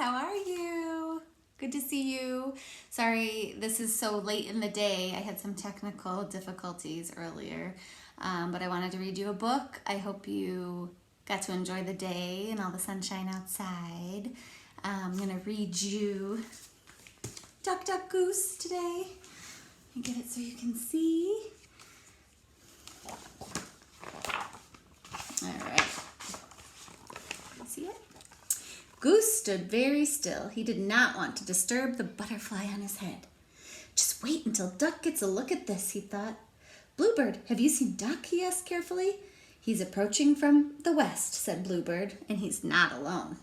how are you? Good to see you. Sorry, this is so late in the day. I had some technical difficulties earlier, but I wanted to read you a book. I hope you got to enjoy the day and all the sunshine outside. I'm going to read you Duck, Duck, Goose today. Let me get it so you can see. All right. See it? Goose stood very still. He did not want to disturb the butterfly on his head. Just wait until Duck gets a look at this, he thought. Bluebird, have you seen Duck? He asked carefully. He's approaching from the west, said Bluebird, and he's not alone.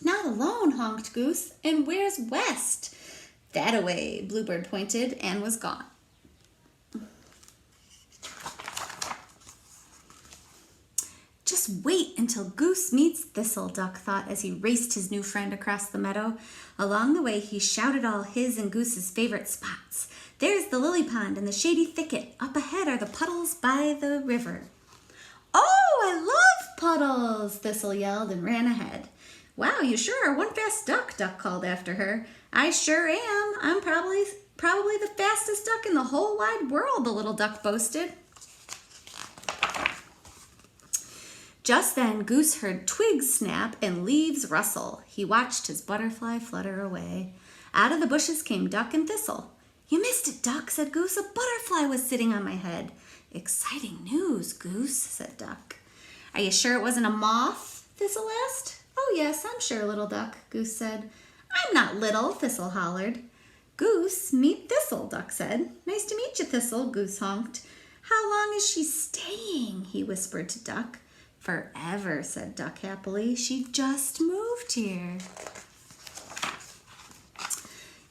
Not alone, honked Goose. And where's west? That away, Bluebird pointed and was gone. Just wait until Goose meets Thistle, Duck thought as he raced his new friend across the meadow. Along the way, he shouted all his and Goose's favorite spots. There's the lily pond and the shady thicket. Up ahead are the puddles by the river. Oh, I love puddles, Thistle yelled and ran ahead. Wow, you sure are one fast duck, Duck called after her. I sure am. I'm probably the fastest duck in the whole wide world, the little duck boasted. Just then, Goose heard twigs snap and leaves rustle. He watched his butterfly flutter away. Out of the bushes came Duck and Thistle. You missed it, Duck, said Goose. A butterfly was sitting on my head. Exciting news, Goose, said Duck. Are you sure it wasn't a moth? Thistle asked. Oh, yes, I'm sure, little Duck, Goose said. I'm not little, Thistle hollered. Goose, meet Thistle, Duck said. Nice to meet you, Thistle, Goose honked. How long is she staying? He whispered to Duck. Forever, said Duck happily. She just moved here.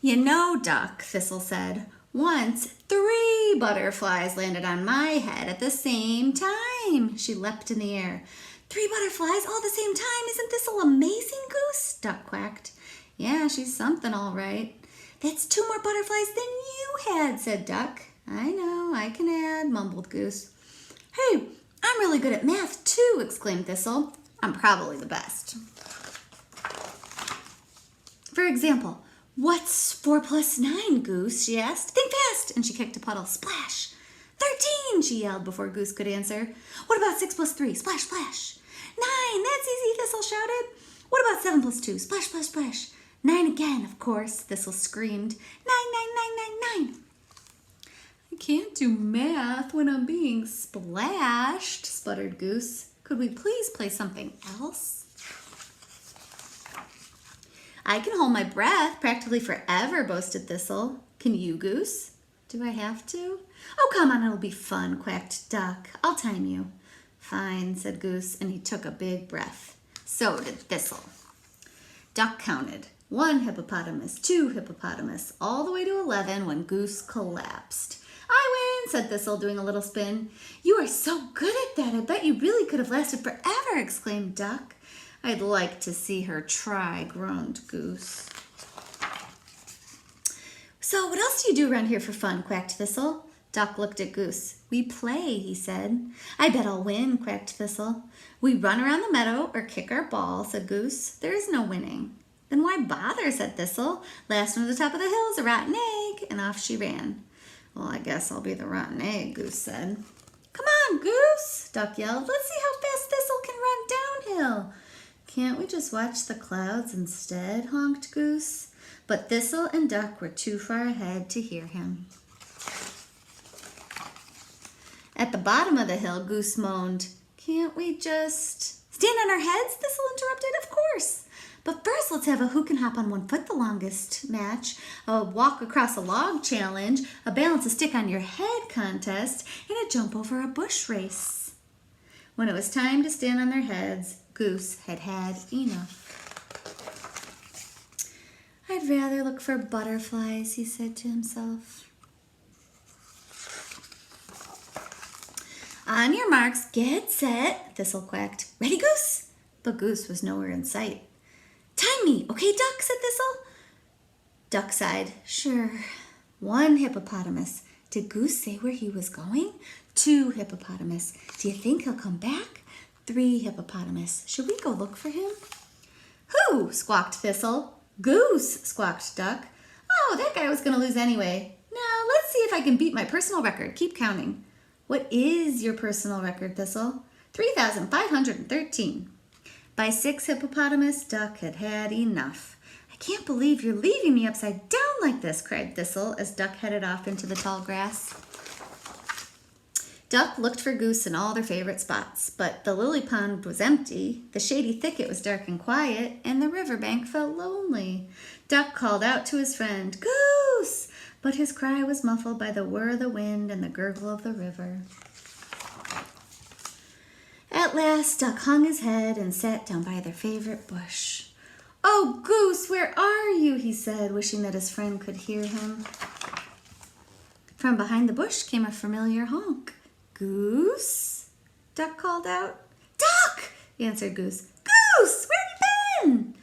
You know, Duck, Thistle said, once 3 butterflies landed on my head at the same time. She leapt in the air. 3 butterflies all at the same time? Isn't Thistle amazing, Goose? Duck quacked. Yeah, she's something all right. That's 2 more butterflies than you had, said Duck. I know, I can add, mumbled Goose. Hey, I'm really good at math, too, exclaimed Thistle. I'm probably the best. For example, what's 4 plus 9, Goose? She asked. Think fast, and she kicked a puddle. Splash. 13, she yelled before Goose could answer. What about 6 plus 3? Splash, splash. 9, that's easy, Thistle shouted. What about 7 plus 2? Splash, splash, splash. 9 again, of course, Thistle screamed. 9, 9, 9, 9, 9. I can't do math when I'm being splashed, sputtered Goose. Could we please play something else? I can hold my breath practically forever, boasted Thistle. Can you, Goose? Do I have to? Oh, come on, it'll be fun, quacked Duck. I'll time you. Fine, said Goose, and he took a big breath. So did Thistle. Duck counted. 1 hippopotamus, 2 hippopotamus, all the way to 11 when Goose collapsed. I win, said Thistle, doing a little spin. You are so good at that. I bet you really could have lasted forever, exclaimed Duck. I'd like to see her try, groaned Goose. So what else do you do around here for fun, quacked Thistle. Duck looked at Goose. We play, he said. I bet I'll win, quacked Thistle. We run around the meadow or kick our ball, said Goose. There is no winning. Then why bother, said Thistle. Last one to the top of the hill is a rotten egg, and off she ran. Well, I guess I'll be the rotten egg, Goose said. Come on, Goose, Duck yelled. Let's see how fast Thistle can run downhill. Can't we just watch the clouds instead, honked Goose. But Thistle and Duck were too far ahead to hear him. At the bottom of the hill, Goose moaned. Can't we just stand on our heads? Thistle interrupted. Of course. But first, let's have a who can hop on 1 foot the longest match, a walk across a log challenge, a balance a stick on your head contest, and a jump over a bush race. When it was time to stand on their heads, Goose had had enough. I'd rather look for butterflies, he said to himself. On your marks, get set, Thistle quacked. Ready, Goose? But Goose was nowhere in sight. Time me, okay, Duck, said Thistle. Duck sighed. Sure. 1 hippopotamus. Did Goose say where he was going? 2 hippopotamus. Do you think he'll come back? 3 hippopotamus. Should we go look for him? Who? Squawked Thistle. Goose, squawked Duck. Oh, that guy was going to lose anyway. Now, let's see if I can beat my personal record. Keep counting. What is your personal record, Thistle? 3,513. By 6, Hippopotamus, Duck had had enough. I can't believe you're leaving me upside down like this, cried Thistle as Duck headed off into the tall grass. Duck looked for Goose in all their favorite spots, but the lily pond was empty, the shady thicket was dark and quiet, and the riverbank felt lonely. Duck called out to his friend, Goose! But his cry was muffled by the whir of the wind and the gurgle of the river. At last, Duck hung his head and sat down by their favorite bush. Oh, Goose, where are you? He said, wishing that his friend could hear him. From behind the bush came a familiar honk. Goose? Duck called out. Duck! Answered Goose. Goose, where have you been?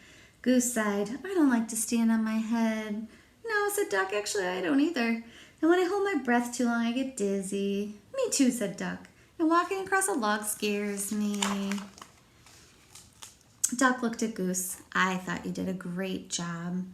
Goose sighed. I don't like to stand on my head. No, said Duck, actually I don't either. And when I hold my breath too long, I get dizzy. Me too, said Duck. And walking across a log scares me. Duck looked at Goose. I thought you did a great job.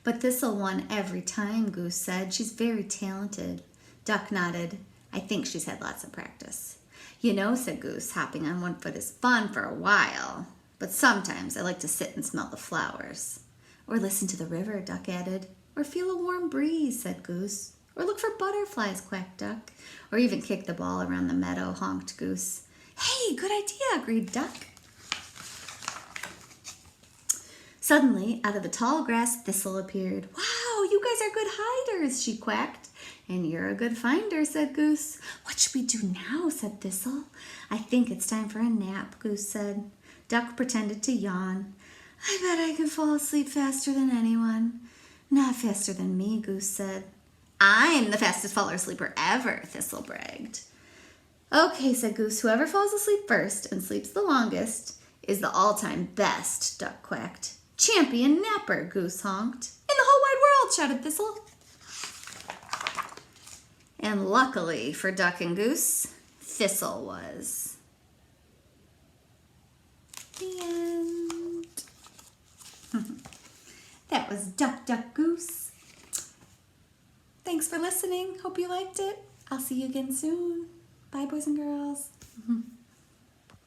But Thistle won every time, Goose said. She's very talented. Duck nodded. I think she's had lots of practice. You know, said Goose, hopping on one foot is fun for a while. But sometimes I like to sit and smell the flowers. Or listen to the river, Duck added. Or feel a warm breeze, said Goose. Or look for butterflies, quacked Duck. Or even kick the ball around the meadow, honked Goose. Hey, good idea, agreed Duck. Suddenly, out of the tall grass, Thistle appeared. Wow, you guys are good hiders, she quacked. And you're a good finder, said Goose. What should we do now, said Thistle. I think it's time for a nap, Goose said. Duck pretended to yawn. I bet I can fall asleep faster than anyone. Not faster than me, Goose said. I'm the fastest faller sleeper ever, Thistle bragged. Okay, said Goose, whoever falls asleep first and sleeps the longest is the all-time best, Duck quacked. Champion napper, Goose honked. In the whole wide world, shouted Thistle. And luckily for Duck and Goose, Thistle was. The end. That was Duck, Duck, Goose. Thanks for listening. Hope you liked it. I'll see you again soon. Bye, boys and girls.